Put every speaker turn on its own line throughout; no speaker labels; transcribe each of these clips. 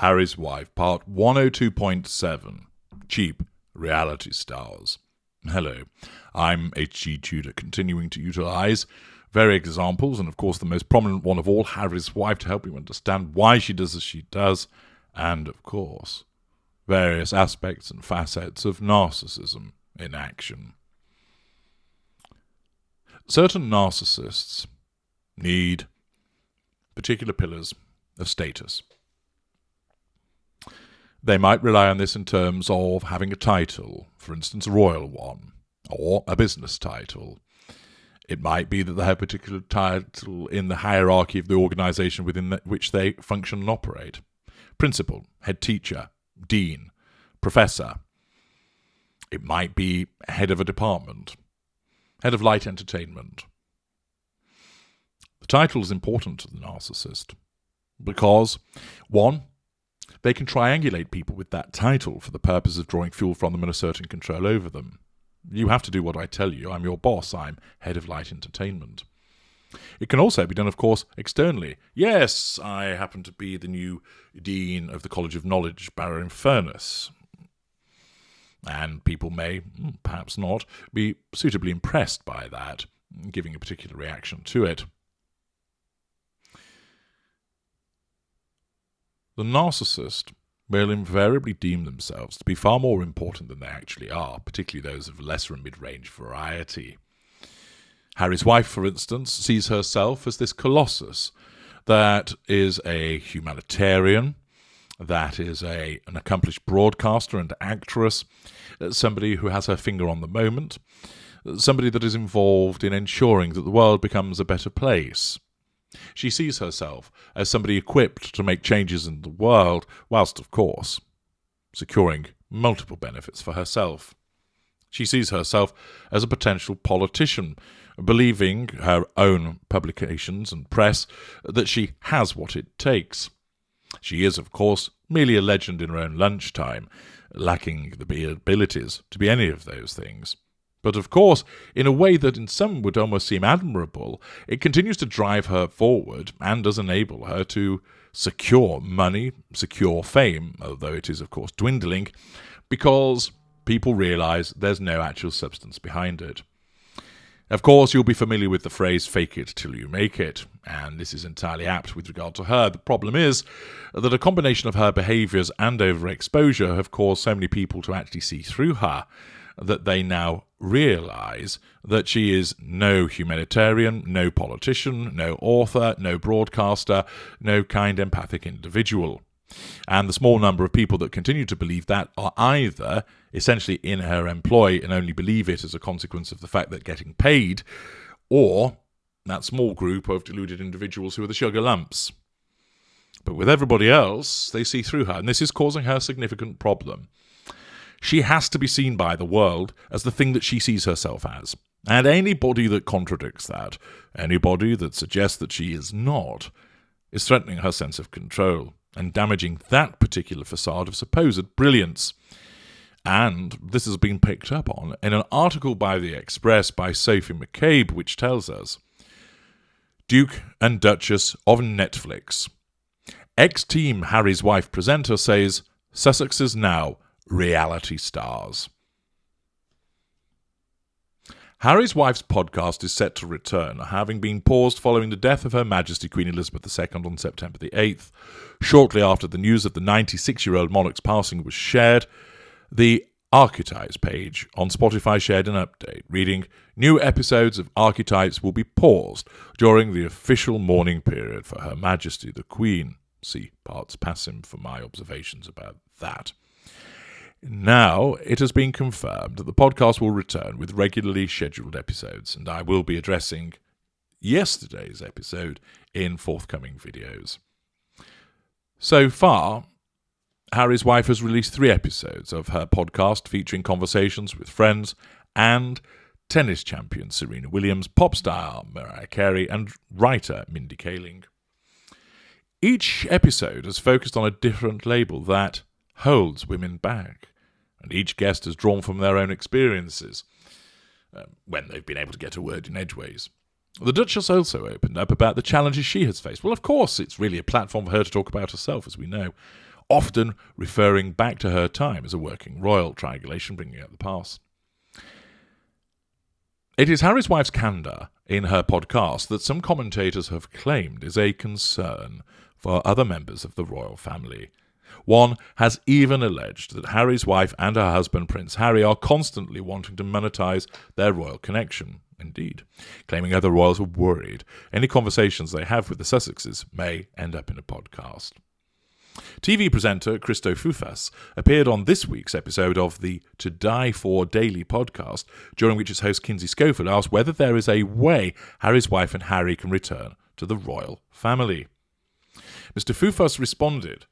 Harry's Wife, part 102.7, Cheap Reality Stars. Hello, I'm H.G. Tudor, continuing to utilise various examples, and of course the most prominent one of all, Harry's Wife, to help you understand why she does as she does, and of course, various aspects and facets of narcissism in action. Certain narcissists need particular pillars of status. They might rely on this in terms of having a title, for instance a royal one, or a business title. It might be that they have a particular title in the hierarchy of the organisation within which they function and operate. Principal, head teacher, dean, professor. It might be head of a department, head of light entertainment. The title is important to the narcissist because, one, they can triangulate people with that title for the purpose of drawing fuel from them and asserting control over them. You have to do what I tell you. I'm your boss. I'm head of light entertainment. It can also be done, of course, externally. Yes, I happen to be the new dean of the College of Knowledge, Barrow in Furness. And people may, perhaps not, be suitably impressed by that, giving a particular reaction to it. The narcissist will invariably deem themselves to be far more important than they actually are, particularly those of lesser and mid-range variety. Harry's Wife, for instance, sees herself as this colossus that is a humanitarian, that is an accomplished broadcaster and actress, somebody who has her finger on the moment, somebody that is involved in ensuring that the world becomes a better place. She sees herself as somebody equipped to make changes in the world, whilst, of course, securing multiple benefits for herself. She sees herself as a potential politician, believing her own publications and press that she has what it takes. She is, of course, merely a legend in her own lunchtime, lacking the abilities to be any of those things. But of course, in a way that in some would almost seem admirable, it continues to drive her forward and does enable her to secure money, secure fame, although it is of course dwindling, because people realise there's no actual substance behind it. Of course, you'll be familiar with the phrase, fake it till you make it, and this is entirely apt with regard to her. The problem is that a combination of her behaviours and overexposure have caused so many people to actually see through her that they now realise that she is no humanitarian, no politician, no author, no broadcaster, no kind empathic individual. And the small number of people that continue to believe that are either essentially in her employ and only believe it as a consequence of the fact that getting paid, or that small group of deluded individuals who are the sugar lumps. But with everybody else, they see through her, and this is causing her a significant problem. She has to be seen by the world as the thing that she sees herself as. And anybody that contradicts that, anybody that suggests that she is not, is threatening her sense of control and damaging that particular facade of supposed brilliance. And this has been picked up on in an article by The Express by Sophie McCabe, which tells us, Duke and Duchess of Netflix. Ex-Team Harry's Wife presenter says, Sussex is now reality stars. Harry's Wife's podcast is set to return, having been paused following the death of Her Majesty Queen Elizabeth II on September the 8th. Shortly after the news of the 96-year-old monarch's passing was shared, the Archetypes page on Spotify shared an update, reading, New episodes of Archetypes will be paused during the official mourning period for Her Majesty the Queen. See parts passim for my observations about that. Now, it has been confirmed that the podcast will return with regularly scheduled episodes, and I will be addressing yesterday's episode in forthcoming videos. So far, Harry's Wife has released 3 episodes of her podcast featuring conversations with friends and tennis champion Serena Williams, pop star Mariah Carey, and writer Mindy Kaling. Each episode has focused on a different label that holds women back, and each guest has drawn from their own experiences when they've been able to get a word in edgeways. The Duchess also opened up about the challenges she has faced. Well, of course, it's really a platform for her to talk about herself, as we know. often referring back to her time as a working royal, triangulation bringing out the past. It is Harry's wife's candour in her podcast that some commentators have claimed is a concern for other members of the royal family. One has even alleged that Harry's wife and her husband, Prince Harry, are constantly wanting to monetize their royal connection. Indeed, claiming other royals are worried any conversations they have with the Sussexes may end up in a podcast. TV presenter Christo Fufas appeared on this week's episode of the To Die For Daily podcast, during which his host Kinsey Schofield asked whether there is a way Harry's wife and Harry can return to the royal family. Mr. Fufas responded,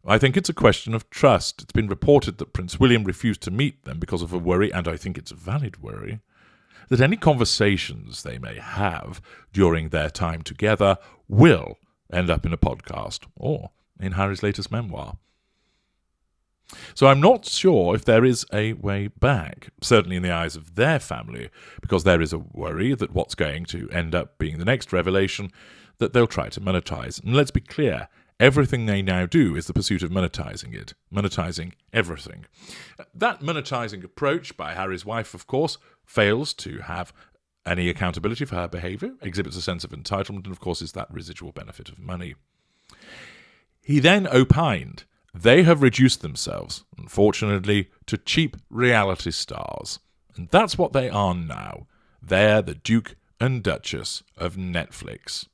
"I think it's a question of trust. It's been reported that Prince William refused to meet them because of a worry, and I think it's a valid worry, that any conversations they may have during their time together will end up in a podcast or in Harry's latest memoir. So I'm not sure if there is a way back, certainly in the eyes of their family, because there is a worry that what's going to end up being the next revelation that they'll try to monetize. And let's be clear, everything they now do is the pursuit of monetizing it, monetizing everything. That monetizing approach by Harry's wife, of course, fails to have any accountability for her behaviour, exhibits a sense of entitlement, and of course is that residual benefit of money. He then opined, they have reduced themselves, unfortunately, to cheap reality stars. And that's what they are now. They're the Duke and Duchess of Netflix.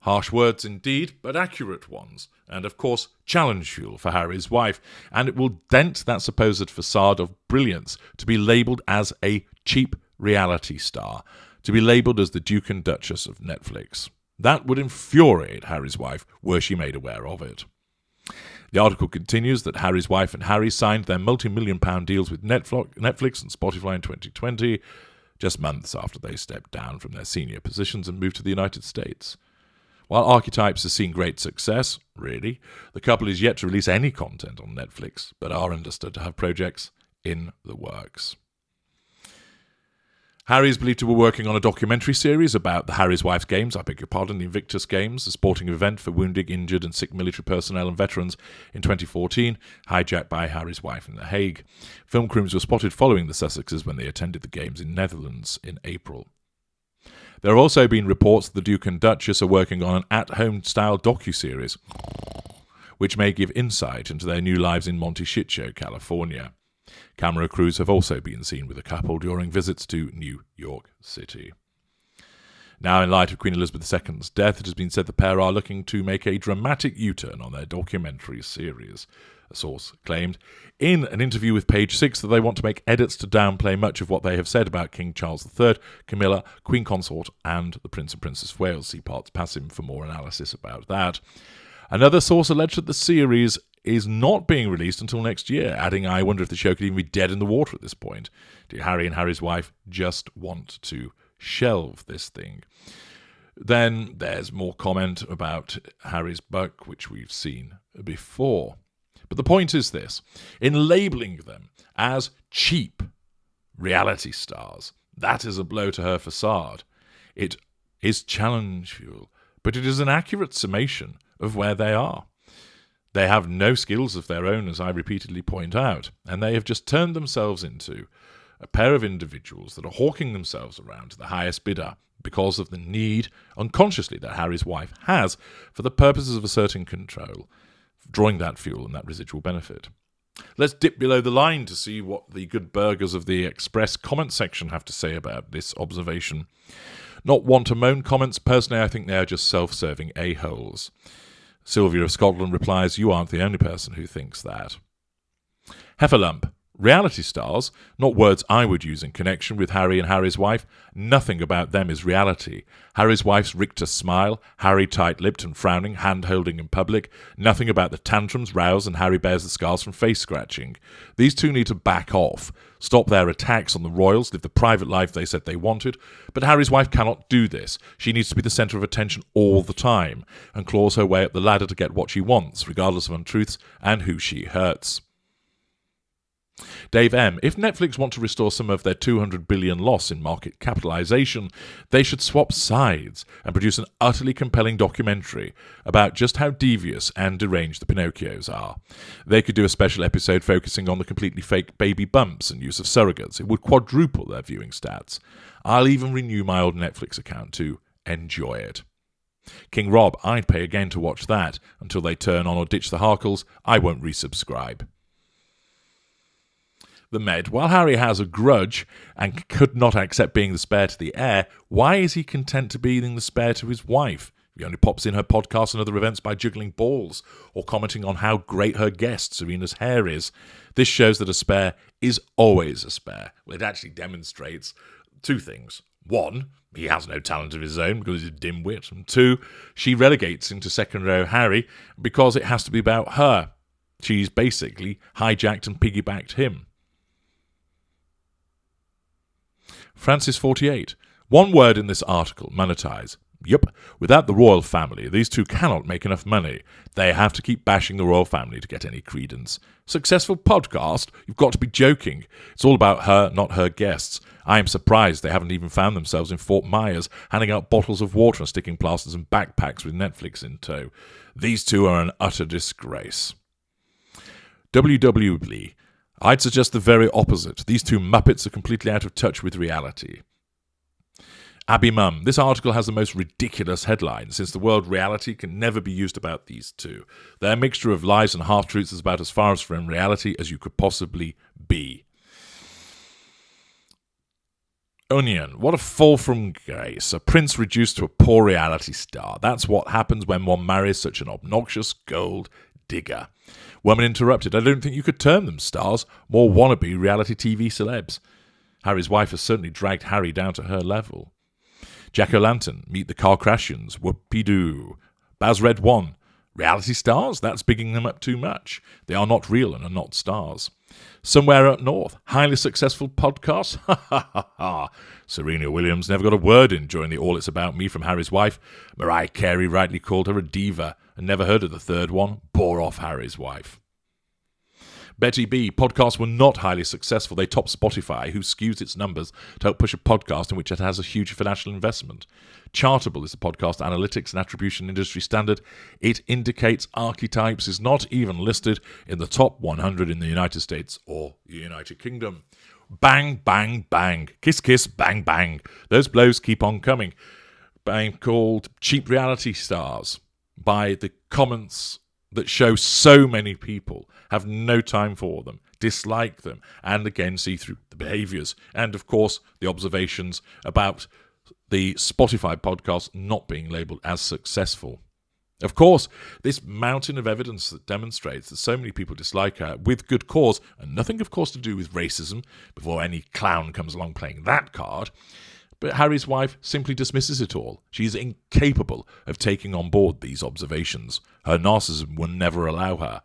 Harsh words indeed, but accurate ones, and of course challenge fuel for Harry's wife, and it will dent that supposed facade of brilliance to be labelled as a cheap reality star, to be labelled as the Duke and Duchess of Netflix. That would infuriate Harry's wife were she made aware of it. The article continues that Harry's wife and Harry signed their multi-million-pound deals with Netflix and Spotify in 2020, just months after they stepped down from their senior positions and moved to the United States. While Archetypes has seen great success, really, the couple is yet to release any content on Netflix, but are understood to have projects in the works. Harry is believed to be working on a documentary series about the Harry's Wife's Games, the Invictus Games, a sporting event for wounded, injured and sick military personnel and veterans in 2014, hijacked by Harry's wife in The Hague. Film crews were spotted following the Sussexes when they attended the Games in Netherlands in April. There have also been reports that the Duke and Duchess are working on an at-home style docuseries, which may give insight into their new lives in Monte Shitshow, California. Camera crews have also been seen with the couple during visits to New York City. Now, in light of Queen Elizabeth II's death, it has been said the pair are looking to make a dramatic U-turn on their documentary series. A source claimed in an interview with Page Six that they want to make edits to downplay much of what they have said about King Charles III, Camilla, Queen Consort, and the Prince and Princess of Wales. See parts pass him for more analysis about that. Another source alleged that the series is not being released until next year, adding, I wonder if the show could even be dead in the water at this point. Do Harry and Harry's wife just want to shelve this thing? Then there's more comment about Harry's book, which we've seen before. But the point is this, in labelling them as cheap reality stars, that is a blow to her facade. It is challenge fuel, but it is an accurate summation of where they are. They have no skills of their own, as I repeatedly point out, and they have just turned themselves into a pair of individuals that are hawking themselves around to the highest bidder because of the need, unconsciously, that Harry's wife has for the purposes of asserting control, drawing that fuel and that residual benefit. Let's dip below the line to see what the good burgers of the Express comment section have to say about this observation. Not want to moan comments. Personally, I think they are just self-serving a-holes. Sylvia of Scotland replies, you aren't the only person who thinks that. Heffalump. Reality stars, not words I would use in connection with Harry and Harry's wife. Nothing about them is reality. Harry's wife's rictus smile, Harry tight-lipped and frowning, hand-holding in public. Nothing about the tantrums, rows, and Harry bears the scars from face-scratching. These two need to back off, stop their attacks on the royals, live the private life they said they wanted. But Harry's wife cannot do this. She needs to be the centre of attention all the time, and claws her way up the ladder to get what she wants, regardless of untruths and who she hurts. Dave M. If Netflix want to restore some of their $200 billion loss in market capitalization, they should swap sides and produce an utterly compelling documentary about just how devious and deranged the Pinocchios are. They could do a special episode focusing on the completely fake baby bumps and use of surrogates. It would quadruple their viewing stats. I'll even renew my old Netflix account to enjoy it. King Rob, I'd pay again to watch that. Until they turn on or ditch the Harkles, I won't resubscribe. The Med, while Harry has a grudge and could not accept being the spare to the heir, why is he content to being the spare to his wife? He only pops in her podcasts and other events by juggling balls or commenting on how great her guest, Serena's hair, is. This shows that a spare is always a spare. Well, it actually demonstrates two things. One, he has no talent of his own because he's a dimwit. And two, she relegates him to second row Harry because it has to be about her. She's basically hijacked and piggybacked him. Francis 48. One word in this article, monetize. Yup, without the royal family, these two cannot make enough money. They have to keep bashing the royal family to get any credence. Successful podcast? You've got to be joking. It's all about her, not her guests. I am surprised they haven't even found themselves in Fort Myers, handing out bottles of water and sticking plasters and backpacks with Netflix in tow. These two are an utter disgrace. WWB. I'd suggest the very opposite. These two muppets are completely out of touch with reality. Abby Mum, this article has the most ridiculous headline, since the word reality can never be used about these two. Their mixture of lies and half-truths is about as far as from reality as you could possibly be. Onion, what a fall from grace. A prince reduced to a poor reality star. That's what happens when one marries such an obnoxious gold digger. Woman interrupted, I don't think you could term them stars, more wannabe reality TV celebs. Harry's wife has certainly dragged Harry down to her level. Jack-o'-lantern, meet the Carcrashians, whoopee-doo. Baz Red 1, reality stars? That's bigging them up too much. They are not real and are not stars. Somewhere up north, highly successful podcast? Ha ha ha ha. Serena Williams never got a word in during the All It's About Me from Harry's wife. Mariah Carey rightly called her a diva and never heard of the third one. Bore off Harry's wife. Betty B, podcasts were not highly successful. They topped Spotify, who skews its numbers to help push a podcast in which it has a huge financial investment. Chartable is the podcast analytics and attribution industry standard. It indicates Archetypes is not even listed in the top 100 in the United States or the United Kingdom. Bang, bang, bang. Kiss, kiss, bang, bang. Those blows keep on coming. Being called cheap reality stars by the comments that show so many people have no time for them, dislike them, and again see through the behaviours. And of course, the observations about the Spotify podcast not being labelled as successful. Of course, this mountain of evidence that demonstrates that so many people dislike her with good cause, and nothing, of course, to do with racism, before any clown comes along playing that card. But Harry's wife simply dismisses it all. She is incapable of taking on board these observations. Her narcissism will never allow her.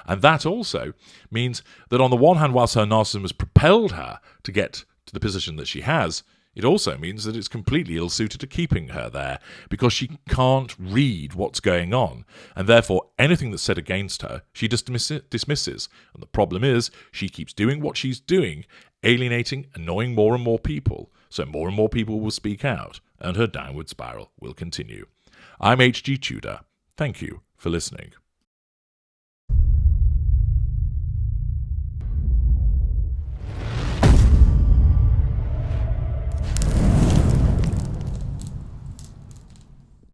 And that also means that on the one hand, whilst her narcissism has propelled her to get to the position that she has, it also means that it's completely ill-suited to keeping her there, because she can't read what's going on, and therefore anything that's said against her, she just dismisses. And the problem is, she keeps doing what she's doing, alienating, annoying more and more people. So more and more people will speak out, and her downward spiral will continue. I'm H.G. Tudor. Thank you for listening.